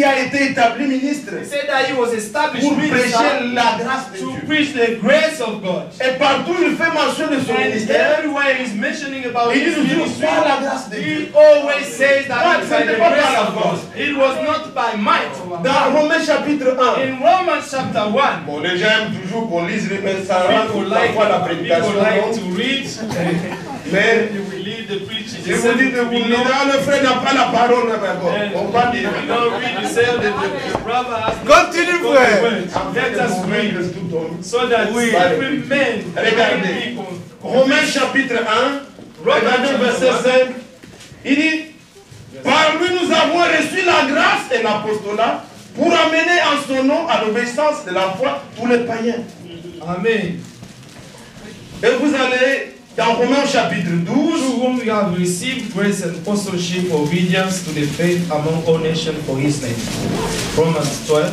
qu'il a été établi ministre He said that he was established pour prêcher minister la grâce de to Dieu. preach the grace of God. Et partout il fait mention de son And ministère. everywhere he's mentioning about Il his dit toujours ministry, par la grâce de Dieu. he always says that Ah, it's by the c'était pas grace par la of God. force. It was not by might. Dans Romains chapitre 1. In Romans chapter 1, Bon, les gens aiment toujours qu'on lise les messages, people like, parfois la prédication. to read. Mais You will lead the preaching. je vous dis de vous lire, le frère n'a pas la parole, mais bon, on va dire. We don't read, you say the brother has Continue, frère. Let us read so that every man, Regardez. people, Romains chapitre 1, regardez verset 5. Il dit, par lui nous avons reçu la grâce et l'apostolat pour amener en son nom à l'obéissance de la foi tous les païens. Amen. Et vous allez dans Romains chapitre 12. Through whom we have received grace and apostleship, obedience to the faith among all nations for his name. Romans 12.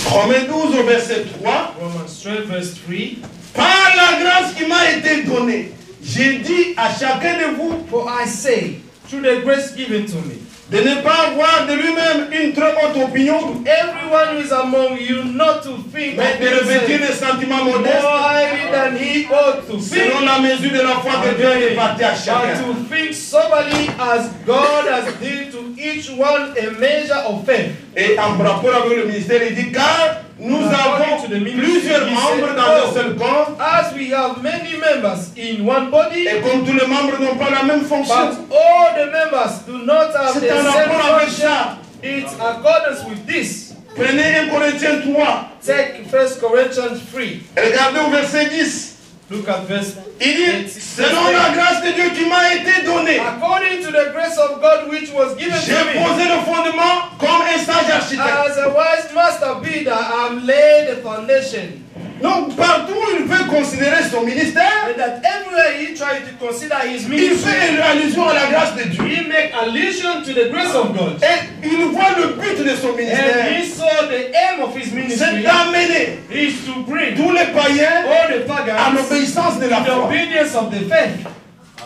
Romains 12 au verset 3. Romans 12 verse 3. Par la grâce qui m'a été donnée, j'ai dit à chacun de vous, For I say, through the grace given to me, de ne pas avoir de lui-même une très haute opinion, everyone who is among you not to think mais of de revêtir himself des sentiments more modestes, highly than he ought to selon think, la mesure de la foi que Dieu a répartie à but chacun. to think soberly as God has dealt to each one a measure of faith. Et en rapport avec le ministère, il dit, car nous avons plusieurs membres dans un seul corps, As we have many members in one body, et comme tous les membres n'ont pas la même fonction, but all the members do not have the c'est en same rapport avec function. ça. It's accordance with this. Prenez 1 Corinthiens 3, Take 1 Corinthians 3. regardez au verset 10. Look at verse Il dit, selon la grâce de Dieu qui m'a été donnée, According to the grace of God which was given j'ai to me, posé le fondement comme un sage architecte. as a wise master builder, I have laid the foundation. Donc partout où il veut considérer son ministère, And that everywhere he tried to consider his il ministry, fait allusion à la grâce de Dieu. he make allusion to the grace of God. Et il voit le but de son And ministère. he saw the aim of his C'est ministry d'amener is to bring tous les païens all the à pagans l'obéissance de la to the foi. obedience of the faith.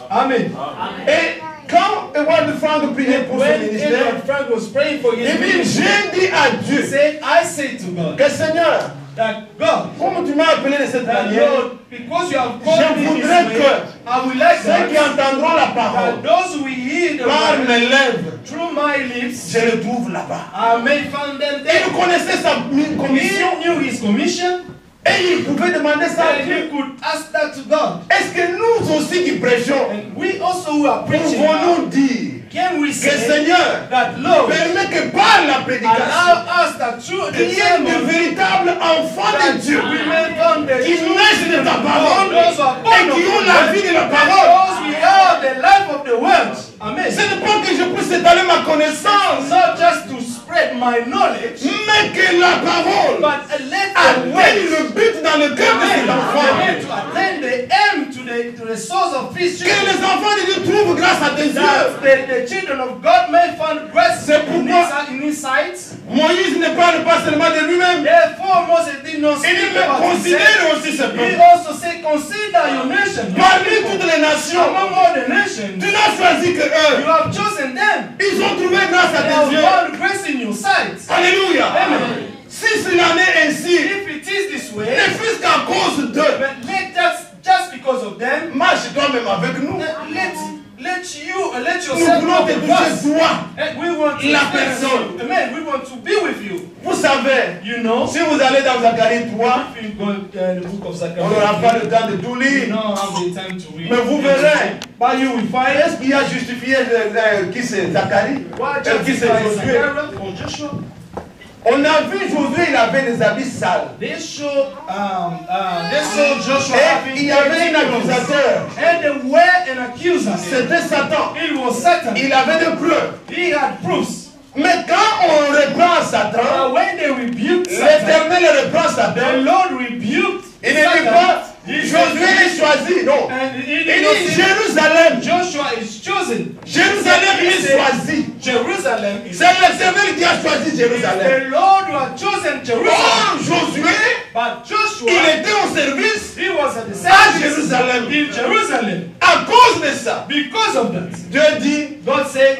Amen. Et quand Edward Frank priait pour son When ministère, Edward Frank was praying for his il dit, ministry, j'ai dit à he Dieu, said, I say to God, que Seigneur, that God, comme tu m'as appelé de cette that manière, Lord, because you have je called me this voudrais way, que I would like ceux qui that, entendront la that parole those who hear the par word mes lèvres, through my lips, je le trouve là-bas. I may find them Il there. connaissait sa commission He knew his commission, et il pouvait demander ça à and Dieu. he could ask that to God. Est-ce que nous aussi qui prêchons, And we also who are preaching, pouvons-nous dire can we que say Seigneur, that Lord, permet que par la prédication, allow us that through the qu'il y ait de sermon, véritables enfants de that Dieu we may find the qui true naissent de ta parole those who are born et of qui ont the la word, vie de la and parole. those we have the life of the word. Amen. Ce n'est pas que je puisse étaler ma connaissance, Not just to spread my knowledge, mais que la parole but let the atteigne word le but dans le cœur de cet enfant. to attain the aim to the source of his Que les children. enfants de Dieu trouvent grâce à tes yeux. That the children of God may find grace C'est in pourquoi his sight. Moïse ne parle pas seulement de lui-même, Therefore, Moses did not il speak dit about mais himself. considère aussi ce He peuple. also said, consider your nation. Your Parmi people. toutes les nations, Among all the nations, tu n'as choisi que you eux. have chosen them. Ils ont trouvé grâce à They tes have yeux. found grace in your sight. Alléluia. Amen. Si cela n'est ainsi, If it is this way, ne fût-ce qu'à cause d'eux, but just because of them, marche toi-même avec nous. let Nous yourself voulons go te with toucher us. toi. And we want to La experience personne. you. Amen. We want to be with you. Vous savez, You know, si vous allez dans Zacharie 3, if you go the book of on n'aura pas Zechariah, le temps de tout you lire. don't have the time to read. Mais vous verrez, But you will find est-ce qu'il a justifié qui c'est Zacharie? what Qui c'est justifies Josué? Zechariah for Joshua. On a vu Josué, il avait des habits sales. They show Joshua Et having il y avait un dirty clothes. accusateur. And they were an accuser. C'était Satan. It was Satan. Il avait des preuves. He had proofs. Mais quand on reprend Satan, But when they rebuked Satan, l'Éternel reprend the Satan. Lord rebuked Il ne dit pas, He Josué est choisi. Non. And he Il did not dit say Jérusalem. Joshua is chosen. Jérusalem He est said, choisi. Jerusalem is C'est l'Éternel qui a choisi Jérusalem. the Lord who had chosen Jerusalem. Or Josué, But Joshua, il était au service he was at the à service Jérusalem. in Jerusalem. À cause de ça, Because of that, Dieu dit, God said,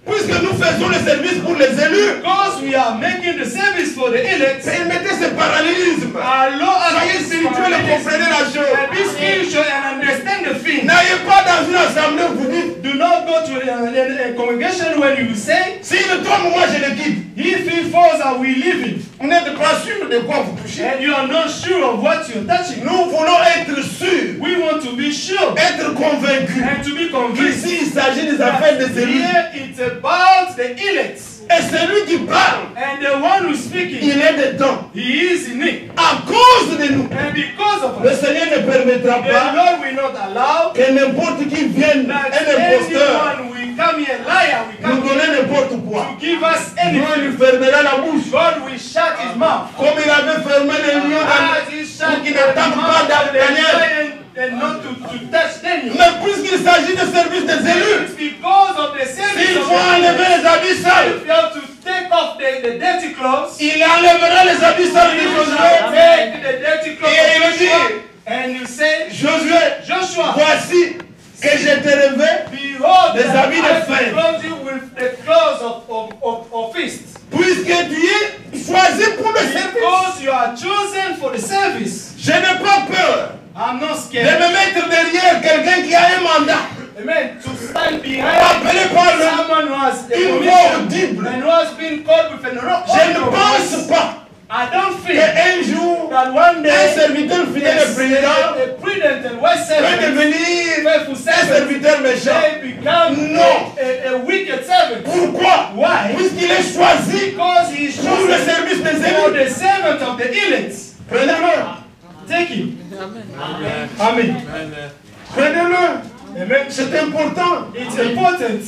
Puisque nous faisons le service pour les élus, Because we are making the service for the elect. permettez ce parallélisme. Soyez spirituel et comprenez la chose. Be spiritual and understand the thing. N'ayez pas dans une assemblée où vous dites, Do not go to a congregation when you say, s'il tombe, moi je le quitte. if he falls, are we leaving? Vous n'êtes pas sûr de quoi vous touchez. And you are not sure of what you're touching. Nous voulons être sûrs, We want to be sure être convaincus. and to be convinced. Ici, il s'agit des affaires des élus. Here it's about the elect. Et celui qui parle, And the one who's speaking, il est dedans. he is in it. À cause de nous. And because of Le us, Seigneur ne permettra the pas Lord will not allow que n'importe qui vienne, that un imposteur, anyone will come here, liar, will nous come donner here n'importe quoi. to give us Dieu anything. lui fermera la bouche. God will shut his mouth. Comme il avait fermé les lions As he shut pour qu'ils the ne tentent pas mouth of the Daniel. lion and not to touch Daniel. Mais puisqu'il s'agit de service des élus, It's because of the service s'il of faut enlever the les habits sales, if you have to take off the dirty clothes, il enlèvera les habits sales de you Josué. shall take the dirty clothes Et il of dit, Joshua, and you say, Josué, Joshua, voici que je t'ai rêvé, behold, Des that habits de I fin. will clothe you with the clothes of feast. puisque tu es choisi pour le service. Because you are chosen for the service. Je n'ai pas peur I'm not de scared. me mettre derrière quelqu'un qui a un mandat. Amen. To stand behind Appelé par le... someone who has a Une voix commission audible. and who has been called with an Je ne pense pas I don't think qu'un jour, that one un day serviteur fidèle et président a prudent and wise peut servant, devenir faithful un servant, serviteur méchant. may become Non. a wicked servant. Pourquoi? Why? Puisqu'il est choisi Because he is pour le chosen service des for élus. the servant of the elect. Prenez-le. Take him. Amen. Prenez-le. Amen. C'est important. It's important.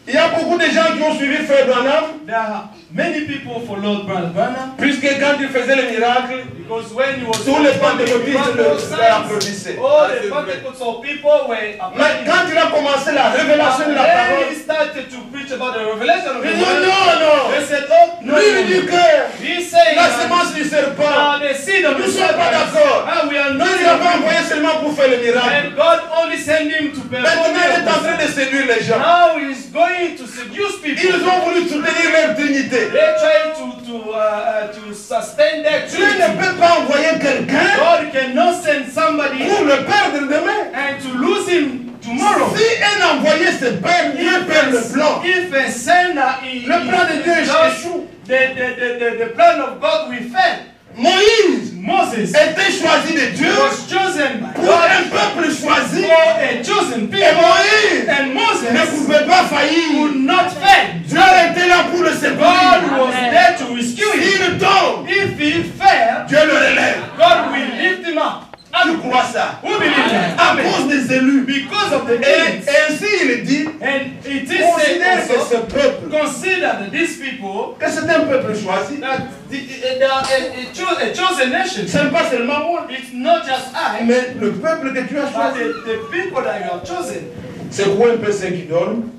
Il y a beaucoup de gens qui ont suivi Frère Branham, There are many people followed Brother Branham puisque quand il faisait les miracles, because when he was tous les performing pentecôtistes miracle le signs, applaudissaient. all the Pentecostal people were Mais applauding. quand il a commencé la révélation de la Then parole, he started to preach about the revelation of the il dit word. non, They said, oh, no, lui il dit que He's saying la that semence du serpent, the seed of nous the ne sommes pas serpent. d'accord. We are Dieu not ne l'a pas envoyé seulement pour faire le miracle. and God only sent him to perform Maintenant, il est en train miracles. de séduire les gens. Now he's going to seduce people. Ils ont voulu soutenir leur trinité. They're trying to sustain their Dieu ne trinity. peut pas envoyer quelqu'un God cannot send somebody pour le perdre demain. and to lose him tomorrow. Si un envoyé se perd, Dieu perd le plan. If a sender is Le plan de Dieu échoue. the plan of God will fail. Moïse Moses était choisi de Dieu was chosen by pour God un peuple choisi. for a chosen Et people. Moïse And ne Moses pouvait pas faillir. would not fail. Dieu était là pour le God secourir. was there to rescue him. S'il tombe, If he fell, Dieu le relève. God will lift him up. Tu crois ça? Who believe that? À Amen. cause des élus. Because of the Et elect. ainsi il dit, And it is said considère que ce also, peuple, consider that these people, que c'est un peuple choisi. that they are a chosen nation. Ce n'est pas seulement moi, It's not just I, mais le peuple que tu as but choisi. the people that you have chosen. C'est quoi un peu ce qui donne,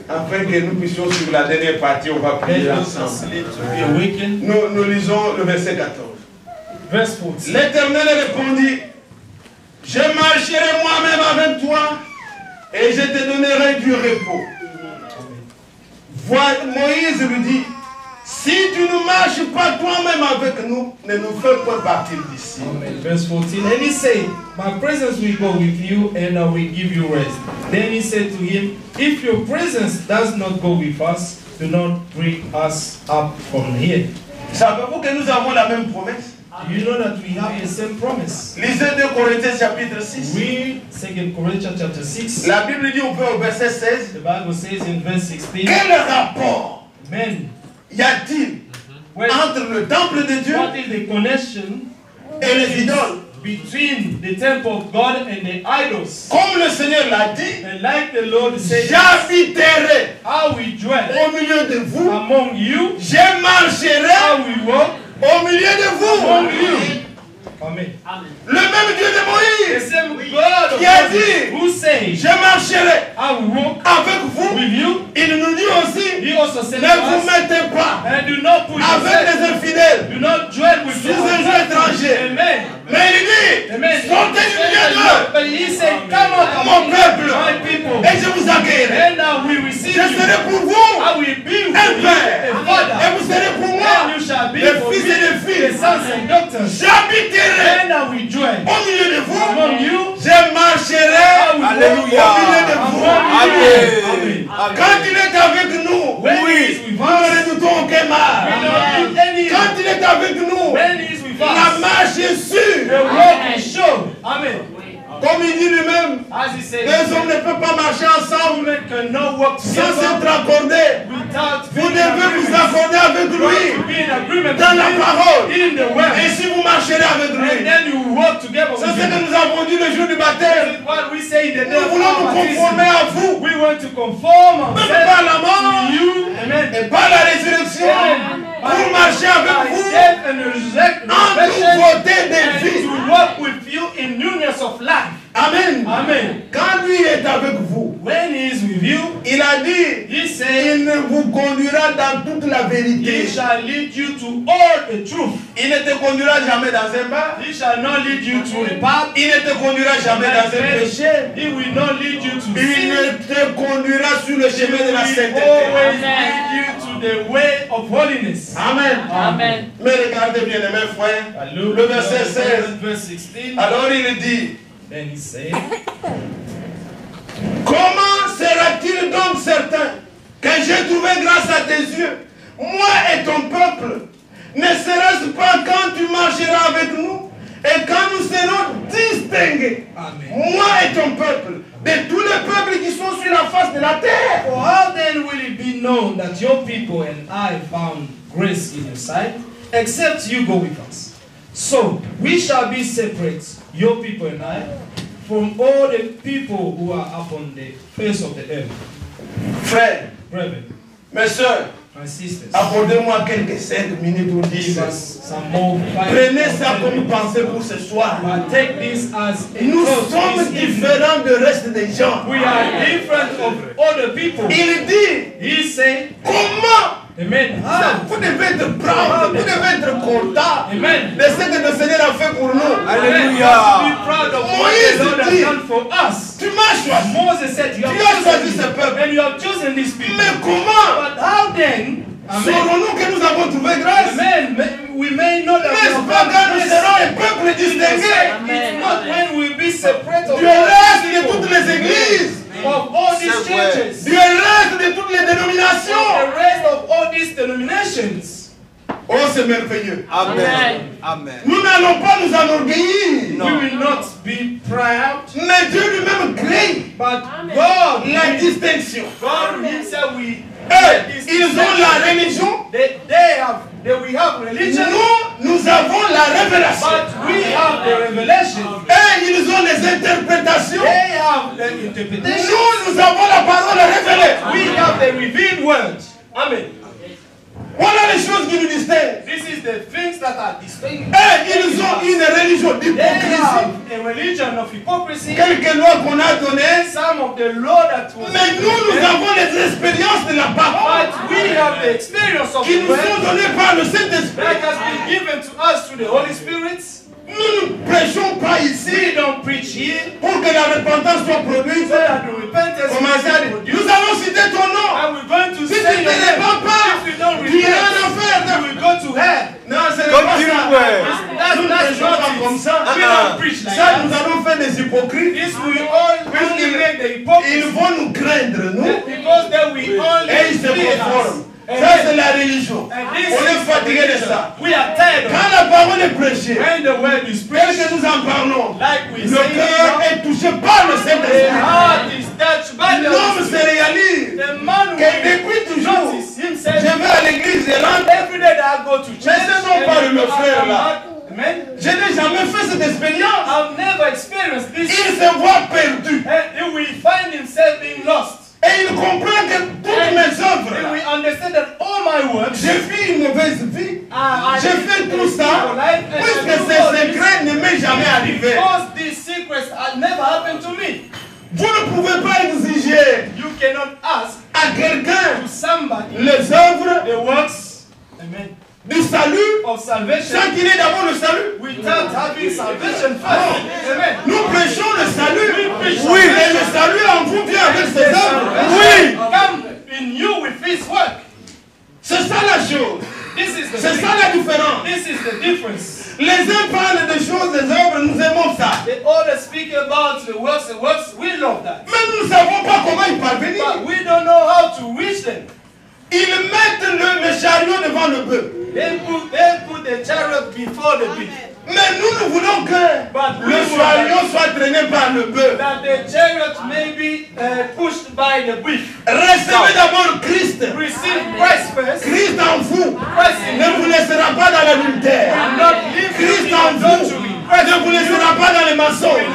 afin que nous puissions suivre la dernière partie, on va prier Let us ensemble. sleep to be awakened. Nous lisons le verset 14. Verse 14. L'Éternel répondit, je marcherai moi-même avec toi et je te donnerai du repos. Moïse lui dit, si tu ne marches pas toi-même avec nous, ne nous fais pas partir d'ici. Amen. Verse 14. And he said, my presence will go with you and I will give you rest. Then he said to him, if your presence does not go with us, do not bring us up from here. Savez-vous que nous avons la même promesse? Do you know that we have the same promise? Lisez 2 Corinthiens chapitre 6. Read 2 Corinthians chapter 6. La Bible dit au verset 16, The Bible says in verse 16, quel rapport men, y a-t-il when, entre le temple de Dieu what is the connection et les idoles? between the temple of God and the idols? Comme le Seigneur l'a dit, And like the Lord said, j'habiterai how we dwell au milieu de vous, among you, je marcherai how we walk au milieu de among vous. you. Amen. Le même Dieu de The Moïse same God of qui a Moses dit, who says, je marcherai I will walk avec vous, with you. il nous dit aussi, He also said ne to vous us, mettez pas and do not put avec yourself, les infidèles do not dwell with sous un jeu étranger. Amen. Mais il dit, Amen. sortez du milieu d'eux, But he said, come out mon among peuple, my people, et je vous accueillerai. and I will receive Je you. serai pour vous As he said, Deux hommes ne peuvent pas marcher ensemble women cannot work sans together s'être accordés. without Vous being in devez vous agreement. accorder avec You have to lui be in agreement dans la parole. in the Et word. si vous marcherez avec And lui, then you work together c'est with ce que him. nous avons dit le jour du baptême. What we say in the day Nous of voulons nous our conformer baptism. à vous, We want to conform même par la ourselves mort to you. Amen. et par la résurrection, pour marcher avec vous Death and en resurrection nouveauté de and vie. to walk with you in newness of life. Amen. Amen. Quand lui est avec vous, When he is with you, il a dit, he said, il ne vous conduira dans toute la he vérité. shall lead you to all the truth. Il ne te conduira jamais dans un bar. He shall not lead you to a path. Il ne te conduira jamais dans un péché. He will not lead you to Il sin. ne te conduira sur le He chemin de la will sainteté. always lead you to the way of holiness. Amen. Amen. Mais regardez bien, mes frères. Le verset 16. Verse 16. Alors il dit, Then he said, comment sera-t-il donc certain que j'ai trouvé grâce à tes yeux, moi et ton peuple? Ne serait-ce pas quand tu marcheras avec nous et quand nous serons distingués, Amen. moi et ton peuple, de tous les peuples qui sont sur la face de la terre? For how then will it be known that your people and I found grace in your sight, except you go with us? So we shall be separate, your people and I, from all the people who are upon the face of the earth. Frères, Brethren, mes soeurs, my sisters, accordez-moi quelques 5 minutes ou 10. give us some more Prenez ça comme pensée pour ce soir. But take this as a Nous thought sommes this evening. différents du reste des gens. We are different of other people. Il dit, He said, comment? Amen. Vous devez être proud, vous devez être content Amen. de ce que le Seigneur a fait pour nous. Hallelujah. Be proud of what Moïse the Lord has dit, done for us. tu m'as choisi. Moses said, you Tu as have choisi chosen ce me, peuple. and you have chosen these people. Mais comment But how then, amen, saurons-nous que nous avons trouvé grâce? we may know that we N'est-ce have pas found quand nous grace. serons un peuple distingué It's not when we be separate of du reste de toutes les églises, of all these churches, du reste de toutes les dénominations? the rest of all these denominations. Oh, c'est merveilleux. Amen. Amen. Nous n'allons pas nous enorgueillir. We will not be proud, Mais Dieu lui-même crée but God, la distinction. God Himself, we Eux, ils ont la religion. we have religion, Nous avons la révélation. but we have the revelation. Eux, ils ont les interprétations. They have the interpretation. Nous avons la parole révélée. We have the revealed word. Amen. Voilà les choses qui nous distinguent. This is the things that are distinct. Eux, ils ont une religion They d'hypocrisie. have a religion of hypocrisy. Quelques lois qu'on a données. Some of the law that was Mais nous avons les expériences de la parole but we have the experience of qui the nous sont word données par le Saint-Esprit. that has been given to us through the Holy Spirit. Nous ne prêchons pas We ici don't preach here pour que la repentance soit produite. so that the repentance Commencez à dire, will be nous produced. allons citer ton nom. And we're going to Si tu say ne your te name. répands pas, If we don't tu iras en repent, enfer. then we go to hell. Non, ce n'est pas ça. That's Nous ne not prêchons pas comme ça. We don't preach like Ça, nous that. allons faire des hypocrites. This will all only make the Ils hypocrisy vont nous craindre, nous. because then we only Et ils se fear us. conforment. And Ça, c'est la religion. and this On est is fatigué de ça. we are tired of Quand la parole est prêchée, it. When the word is tel preached, que nous en parlons, like we le say, cœur est touché par le the Saint-Esprit. heart is touched by the L'homme Holy se Spirit. réalise The man que will depuis toujours, notice je himself vais à l'église et là, every day that I go to church. Mais ce n'est pas and le I frère, am là. not- Amen. je n'ai jamais fait cette expérience. I've never experienced this. Il se voit perdu. And he will find himself being lost. Et il comprend que toutes mes He œuvres, will understand that all my works j'ai fait une mauvaise vie. are J'ai fait tout ça, puisque ces secrets ne m'est jamais arrivé. because these secrets had never happened to me. Vous ne pouvez pas exiger You cannot ask à quelqu'un to somebody les œuvres the works, amen, du salut of salvation sans qu'il ait d'abord le salut. without having salvation first. Amen. Nous prêchons le salut. preach Oui, et le salut en vous vient avec ses œuvres. Oui, Come in you with his work. c'est ça la chose. This is the C'est ça la différence. This is the difference. Les uns parlent des choses, des œuvres, nous aimons ça. They always speak about the works. We love that. Mais nous ne savons pas comment y parvenir. But we don't know how to reach them. Ils mettent le chariot devant le bœuf. They put the chariot before the beast. Mais nous voulons que But we le want chariot soit traîné par le bœuf. that the chariot may be pushed by the beef. Recevez d'abord Christ. Receive Christ first. Christ en vous Christ in ne vous laissera pas dans l'adultère. will not leave you Christ in en vous adultery. ne vous laissera pas dans les mensonges.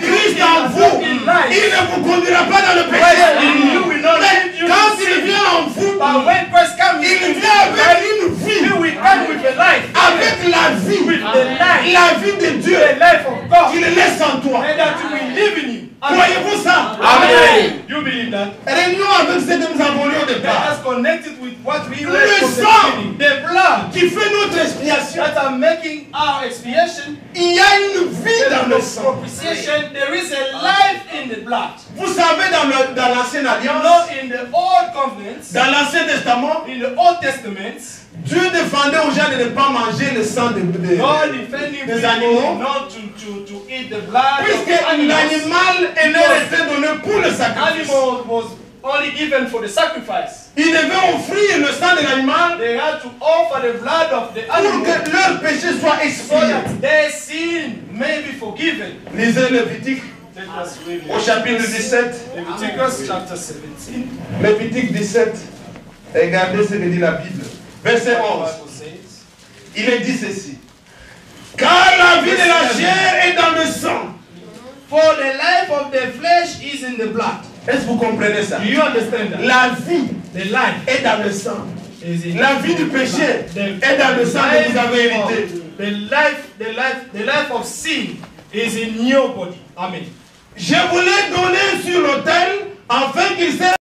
Christ en vous, il ne vous conduira pas dans le péché. Mais quand il vient en vous, But when Christ comes, il vient avec une vie, you will come with a life. avec la vie, With the life. la vie de Dieu The life of God. qu'il laisse en toi. And that will live in you. Croyez-vous ça? Amen. You believe that? Réunion avec ce que nous avons lu au Let départ. us connect it with what we Le read from the sang. beginning. The blood Qui fait notre expiation. that are making our expiation. Il y a une vie dans le sang. Propitiation. There is a life in the blood. Vous savez, dans l'Ancienne You Alliance, know, in the Old Covenant, dans l'Ancien Testament, in the Old Testament, Dieu défendait aux gens de ne pas manger le sang de God defending des people animaux, not to eat the blood of puisque animals. l'animal leur était donné pour le sacrifice. Animal was only given for the sacrifice. Ils devaient offrir le sang de l'animal They had to offer the blood of the pour animal que leur péché soit so expié. that their sin may be forgiven. Lisez Lévitique Let us read au chapitre 17. Leviticus chapter 17. Lévitique 17. Regardez ce que dit la Bible. Verset 11. Bible says, Il est dit ceci. Car la vie de la chair est dans le sang. for the life of the flesh is in the blood. Est-ce que vous comprenez ça? Do you understand that? La vie The life est dans le sang. is in La vie du péché est dans le sang que vous avez hérité. The life of sin is in your body. Amen. Je vous l'ai donné sur l'autel afin qu'il serve